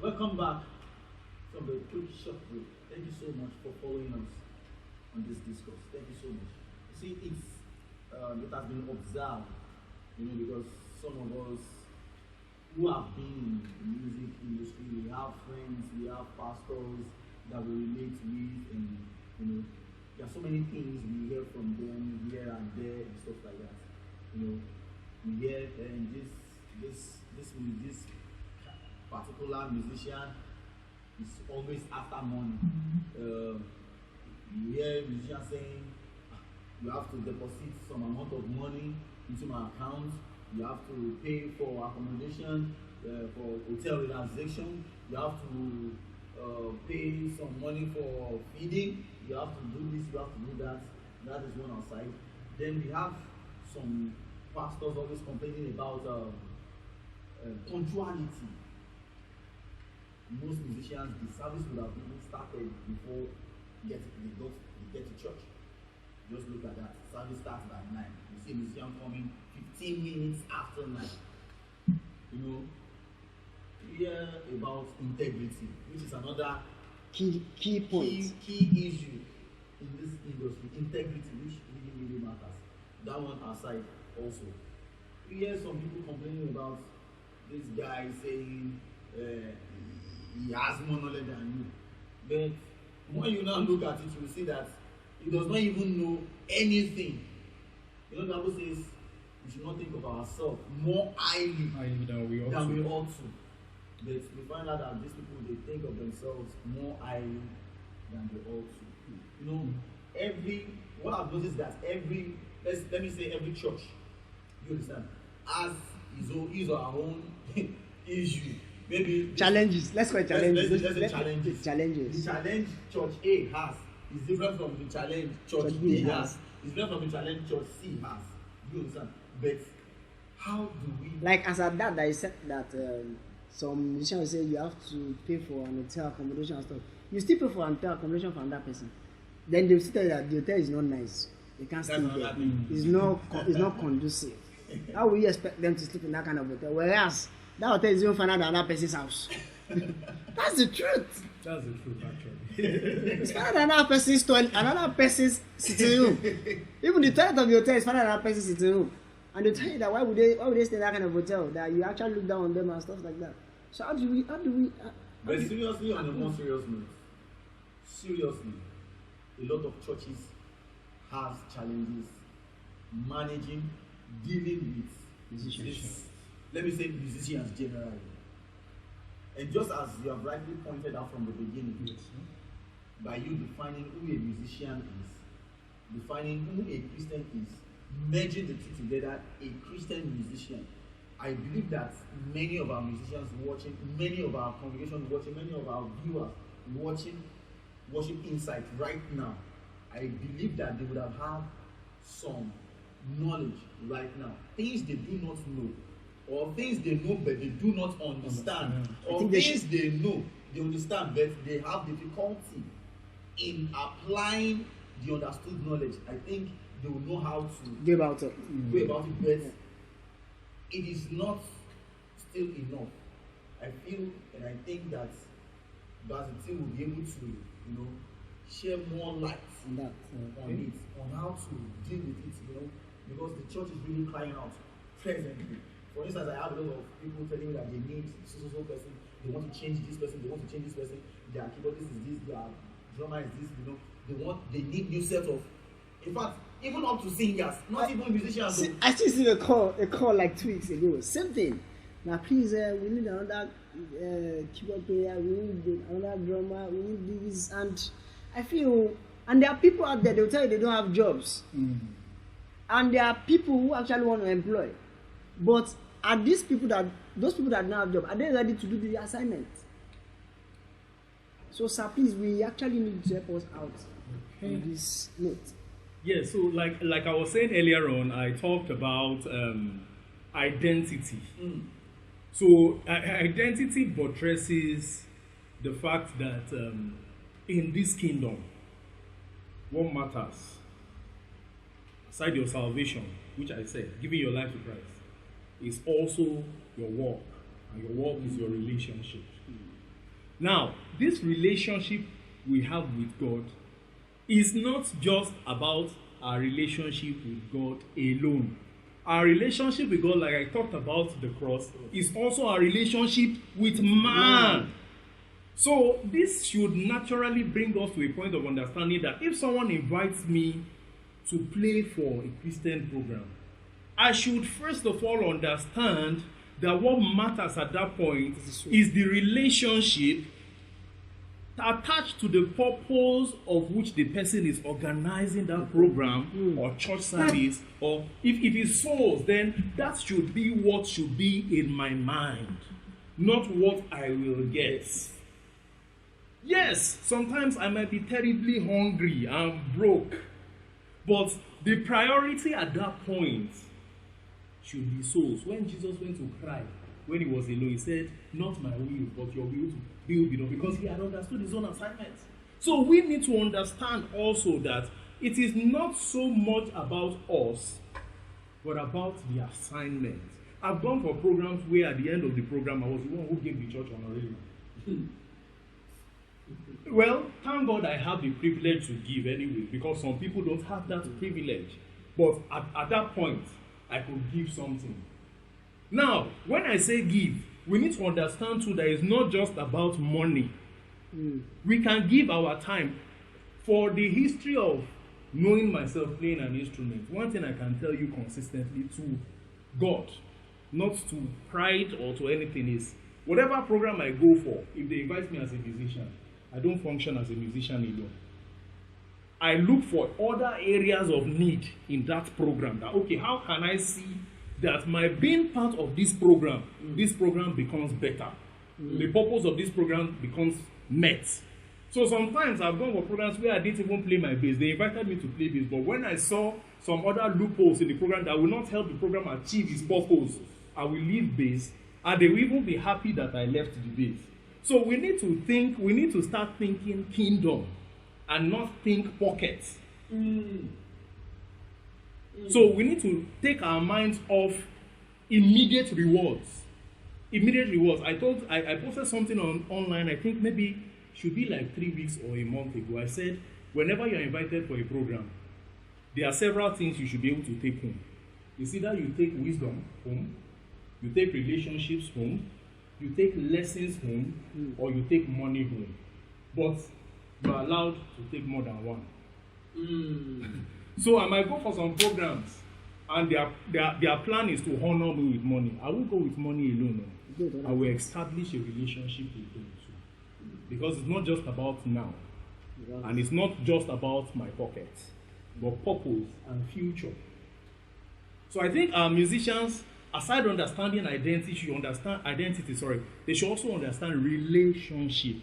Welcome back from the quick short break. Thank you so much for following us on this discourse. Thank you so much. You see, it has been observed, because some of us who have been in the music industry, we have friends, we have pastors that we relate with, and there are so many things we hear from them here and there and stuff like that. We hear and this particular musician is always after money. You hear musicians saying, you have to deposit some amount of money into my account, you have to pay for accommodation, for hotel reservation, you have to pay some money for feeding, you have to do this, you have to do that. That is one outside. Then we have some pastors always complaining about punctuality. Most musicians, the service would have been started before they get to church. Just look at that. Service starts by 9. You see a musician coming 15 minutes after 9. We hear about integrity, which is another key point. Key issue in this industry. Integrity, which really matters. That one aside also. We hear some people complaining about this guy saying he has more knowledge than you. But when you now look at it, you will see that he does not even know anything. The Bible says we should not think of ourselves more highly than we ought to. But we find out that these people, they think of themselves more highly than they ought to. What I've noticed that let me say every church, you understand, has his or her own issue. Maybe challenges. Let's call it challenges. Let's say challenges. Challenges. The challenge church A has is different from the challenge church B has. It's different from the challenge church C has. You understand? But how do we? Like as at that, I said that some musicians say you have to pay for an hotel accommodation and stuff. You still pay for an hotel accommodation for another person. Then they will tell you that the hotel is not nice. They can't stay there. It's not conducive. How will you expect them to sleep in that kind of hotel? Whereas that hotel is even finer than another person's house. That's the truth. That's the truth, actually. It's finer than another person's toilet, another person's sitting room. Even the toilet of the hotel is finer than another person's sitting room. And they tell you that why would they stay in that kind of hotel? That you actually look down on them and stuff like that. So how do we? But seriously, on a more serious note, a lot of churches have challenges managing, dealing with musicians. Let me say musicians generally. And just as you have rightly pointed out from the beginning, by you defining who a musician is, defining who a Christian is, merging the two together, a Christian musician, I believe that many of our musicians watching, many of our congregations watching, many of our viewers watching Worship Insight right now, I believe that they would have had some knowledge right now, things they do not know, or things they know but they do not understand, or things they know they understand but they have difficulty in applying the understood knowledge. I think they will know how to go about it, but it is not still enough. I feel and I think that Varsity will be able to, share more light on that, on how to deal with it, because the church is really crying out presently. For instance, I have a lot of people telling me that they need so person, they want to change this person, their keyboardist is this, their drummer is this, they need new set of, in fact, even up to singers, not even musicians. I still see a call like 2 weeks ago, same thing. Now please, we need another keyboard player, we need another drummer, we need this, and I feel, and there are people out there, they'll tell you they don't have jobs. And there are people who actually want to employ. But are those people that don't have job, are they ready to do the assignment? So sir, please, we actually need to help us out on this note. Yeah, so like I was saying earlier on, I talked about identity. So identity buttresses the fact that in this kingdom, what matters, aside your salvation, which I said, giving your life to Christ, is also your work, and your work is your relationship. Now, this relationship we have with God is not just about our relationship with God alone. Our relationship with God, like I talked about the cross, is also our relationship with man. So this should naturally bring us to a point of understanding that if someone invites me to play for a Christian program, I should first of all understand that what matters at that point is the relationship attached to the purpose of which the person is organizing that program or church service, or if it is souls, then that should be what should be in my mind, not what I will get. Yes, sometimes I might be terribly hungry and broke, but the priority at that point should be souls. When Jesus went to cry, when he was alone, he said, "Not my will, but your will be done," because he had understood his own assignment. So we need to understand also that it is not so much about us, but about the assignment. I've gone for programs where at the end of the program, I was the one who gave the church honorarium. Well, thank God I have the privilege to give anyway, because some people don't have that privilege. But at that point, I could give something. Now, when I say give, we need to understand too that it's not just about money. We can give our time. For the history of knowing myself playing an instrument, one thing I can tell you consistently to God, not to pride or to anything, is whatever program I go for, if they invite me as a musician, I don't function as a musician alone. I look for other areas of need in that program. That, okay, how can I see that my being part of this program becomes better? The purpose of this program becomes met. So sometimes I've gone for programs where I didn't even play my bass. They invited me to play bass, but when I saw some other loopholes in the program that will not help the program achieve its purpose, I will leave bass, and they will even be happy that I left the bass. So we need to start thinking kingdom and not think pockets. So we need to take our minds off immediate rewards. Immediate rewards. I posted something online, I think maybe should be like 3 weeks or a month ago. I said, whenever you're invited for a program, there are several things you should be able to take home. It's either you take wisdom home, you take relationships home, you take lessons home, or you take money home. But you're allowed to take more than one. So I might go for some programs, and their plan is to honor me with money. I won't go with money alone. I will establish a relationship with them too. Because it's not just about now. And it's not just about my pockets, but purpose and future. So I think our musicians, aside understanding identity, they should also understand relationship.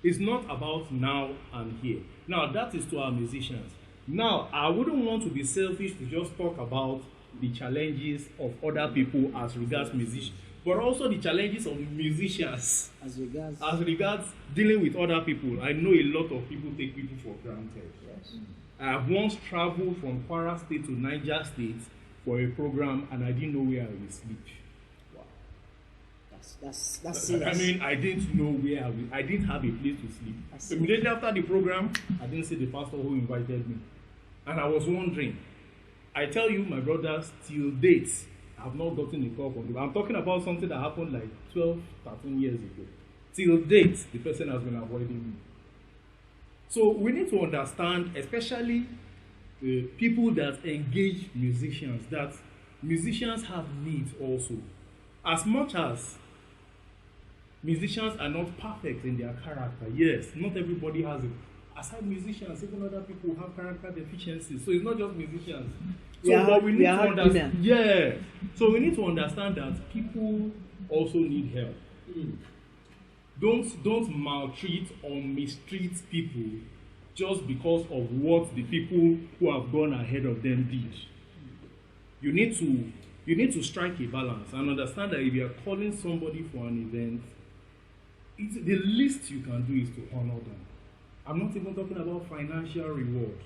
It's not about now and here. Now, that is to our musicians. Now, I wouldn't want to be selfish to just talk about the challenges of other people as regards musicians, but also the challenges of musicians as regards dealing with other people. I know a lot of people take people for granted. Yes. I have once traveled from Kwara State to Niger State for a program, and I didn't know where I would sleep. Wow. That's serious. I mean, I didn't know where I didn't have a place to sleep. Immediately after the program, I didn't see the pastor who invited me. And I was wondering, I tell you, my brothers, till date, I have not gotten a call from him. I'm talking about something that happened like 12, 13 years ago. Till date, the person has been avoiding me. So we need to understand, especially people that engage musicians, that musicians have needs also. As much as musicians are not perfect in their character, yes, not everybody has it. Aside musicians, even other people have character deficiencies. So it's not just musicians. So but we need to understand. Yeah. So we need to understand that people also need help. Don't maltreat or mistreat people just because of what the people who have gone ahead of them did. You need to strike a balance and understand that if you are calling somebody for an event, the least you can do is to honor them. I'm not even talking about financial reward.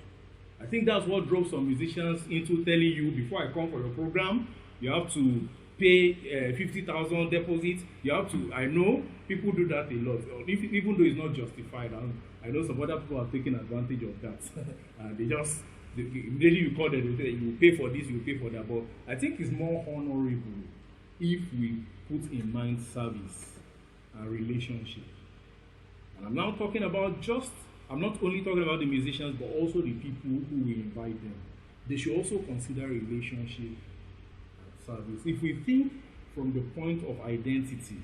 I think that's what drove some musicians into telling you, before I come for your program, you have to pay 50,000 deposit. You have to. I know people do that a lot, even though it's not justified. I know some other people are taking advantage of that. Immediately you call them, they say, you pay for this, you pay for that. But I think it's more honorable if we put in mind service and relationship. And I'm now talking about I'm not only talking about the musicians, but also the people who we invite them. They should also consider relationship and service. If we think from the point of identity,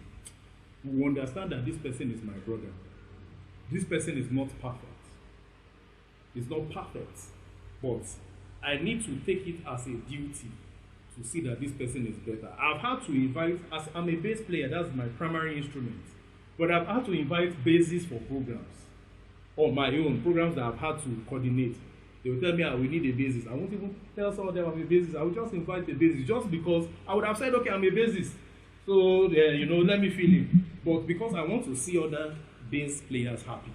we understand that this person is my brother. This person is not perfect. It's not perfect. But I need to take it as a duty to see that this person is better. I've had to invite, as I'm a bass player, that's my primary instrument. But I've had to invite bassists for programs, or my own programs that I've had to coordinate. They will tell me, we need a bassist. I won't even tell some of them I'm a bassist. I will just invite a bassist just because I would have said, okay, I'm a bassist. So, let me feel it. But because I want to see other bass players happy.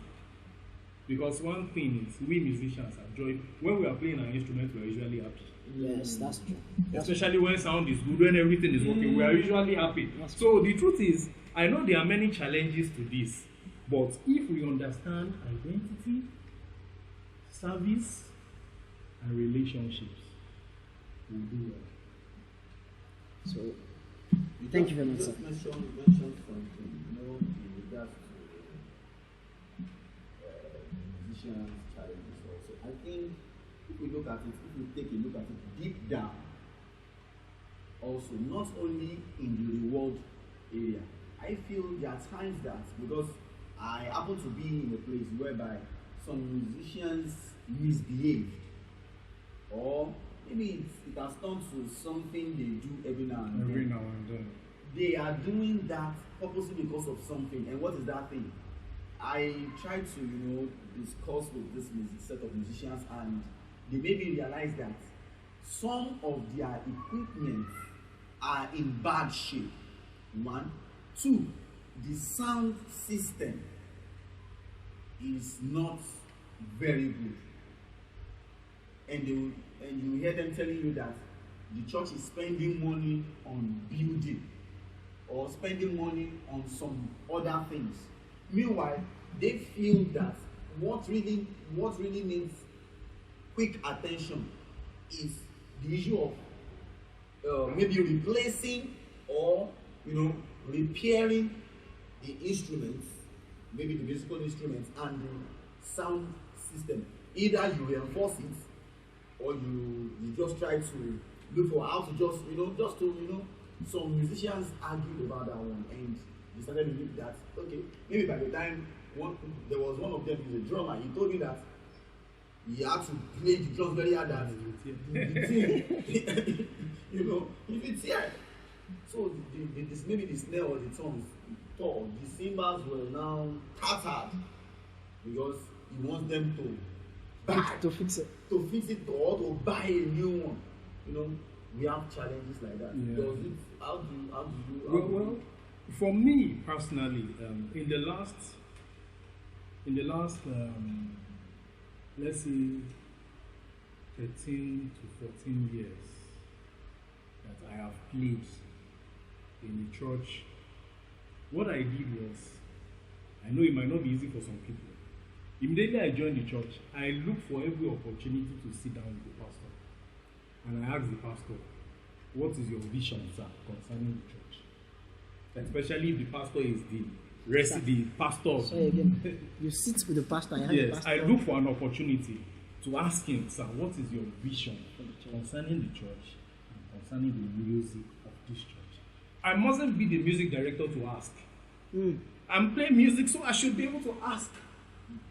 Because one thing is, we musicians are joy. When we are playing our instrument, we are usually happy. Yes, that's true. Especially when sound is good, when everything is working, we are usually happy. So the truth is, I know there are many challenges to this, but if we understand identity, service, and relationships, we'll do well. So, thank you very much, sir. Mention something, in regards to musicians' challenges also. I think if we look at it, if we take a look at it deep down, also, not only in the reward area, I feel there are times that, because I happen to be in a place whereby some musicians misbehaved, or maybe it has turned to something they do every now and then. They are doing that purposely because of something. And what is that thing? I try to, discuss with this set of musicians, and they made me realize that some of their equipment are in bad shape. 1, 2, the sound system is not very good. And you hear them telling you that the church is spending money on building or spending money on some other things. Meanwhile, they feel that what really needs quick attention is the issue of maybe replacing or repairing the instruments, maybe the musical instruments and the sound system. Either you reinforce it, or you just try to look for how to some musicians argued about that one, and they started to look that, okay, maybe by the time there was one of them who's a drummer, he told me that he had to play the drums very hard that if it's here. So maybe the snare or the tones, the cymbals were now tattered because he wants them to fix it, or to buy a new one. We have challenges like that. Yeah. How do you? Well, for me personally, in the last, let's say 13 to 14 years that I have played in the church, what I did was, I know it might not be easy for some people. Immediately I joined the church, I looked for every opportunity to sit down with the pastor. And I asked the pastor, what is your vision, sir, concerning the church? Especially if the pastor is the pastor. Sorry again. You sit with the pastor. Yes, I look for an opportunity to ask him, sir, what is your vision concerning the church and concerning the music of this church? I mustn't be the music director to ask. I'm playing music, so I should be able to ask,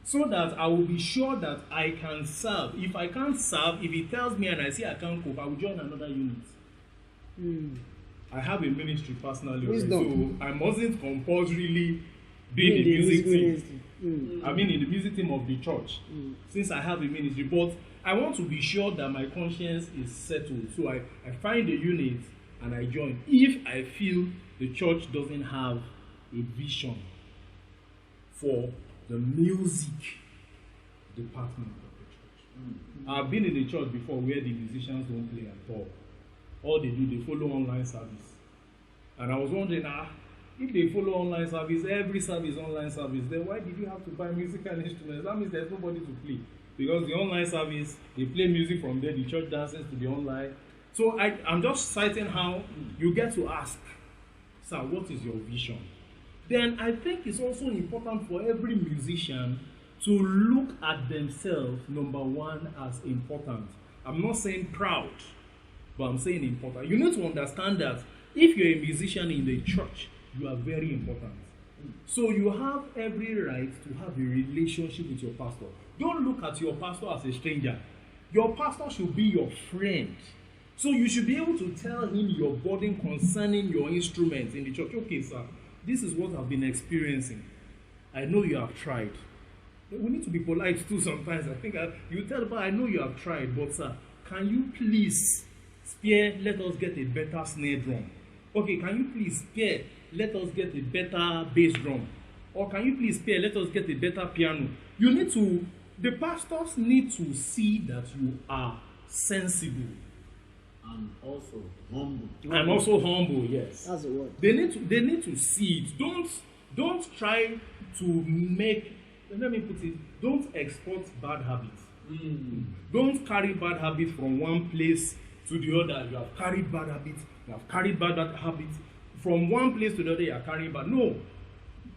so that I will be sure that I can serve. If I can't serve, if he tells me and I see I can't cope, I will join another unit. I have a ministry personally, so I mustn't compulsorily be in the music team. I mean, in the music team of the church, since I have a ministry. But I want to be sure that my conscience is settled. So I find a unit and I join. If I feel the church doesn't have a vision for the music department of the church. I've been in a church before where the musicians don't play at all. All they do, they follow online service. And I was wondering, if they follow online service, every service online service, then why did you have to buy musical instruments? That means there's nobody to play. Because the online service, they play music from there, the church dances to the online. So I'm just citing how you get to ask, sir, what is your vision? Then I think it's also important for every musician to look at themselves, number one, as important. I'm not saying proud, but I'm saying important. You need to understand that if you're a musician in the church, you are very important. So you have every right to have a relationship with your pastor. Don't look at your pastor as a stranger. Your pastor should be your friend. So you should be able to tell him your burden concerning your instruments in the church. Okay, sir, this is what I've been experiencing. I know you have tried. We need to be polite too sometimes. I think you tell them, I know you have tried, but sir, can you please spare, let us get a better snare drum? Okay, can you please spare, let us get a better bass drum? Or can you please spare, let us get a better piano? The pastors need to see that you are sensible. And also humble. And also humble, yes. That's the word. They need to see it. Don't try to make, let me put it, don't export bad habits. Don't carry bad habits from one place to the other. You have carried bad habits. You have carried bad habits. From one place to the other, you are carrying bad. No.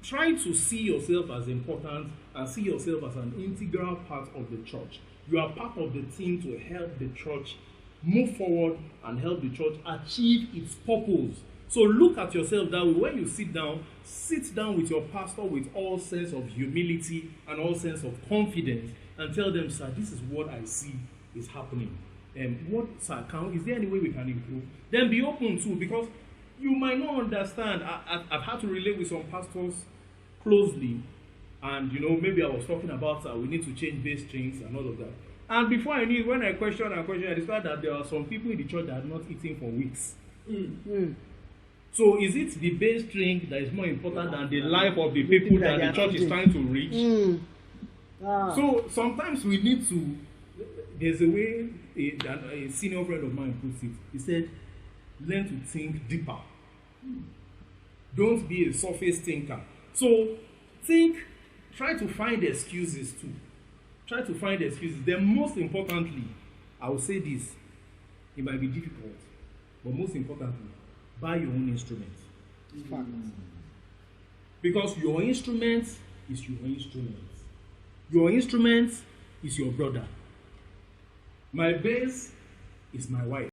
Try to see yourself as important and see yourself as an integral part of the church. You are part of the team to help the church move forward and help the church achieve its purpose. So look at yourself that way. When you sit down with your pastor with all sense of humility and all sense of confidence and tell them, sir, this is what I see is happening. Is there any way we can improve? Then be open to, because you might not understand. I've had to relate with some pastors closely, and maybe I was talking about we need to change bass strings and all of that. And before I knew, when I questioned, I discovered that there are some people in the church that have not eaten for weeks. So is it the bass string that is more important than the life of the people that the church is trying to reach? So sometimes we need to, there's a way a senior friend of mine puts it. He said, learn to think deeper. Don't be a surface thinker. So try to find excuses too. Try to find excuses. Then most importantly, I will say this, it might be difficult, but most importantly, buy your own instrument. Fact. Because your instrument is your instrument. Your instrument is your brother. My bass is my wife.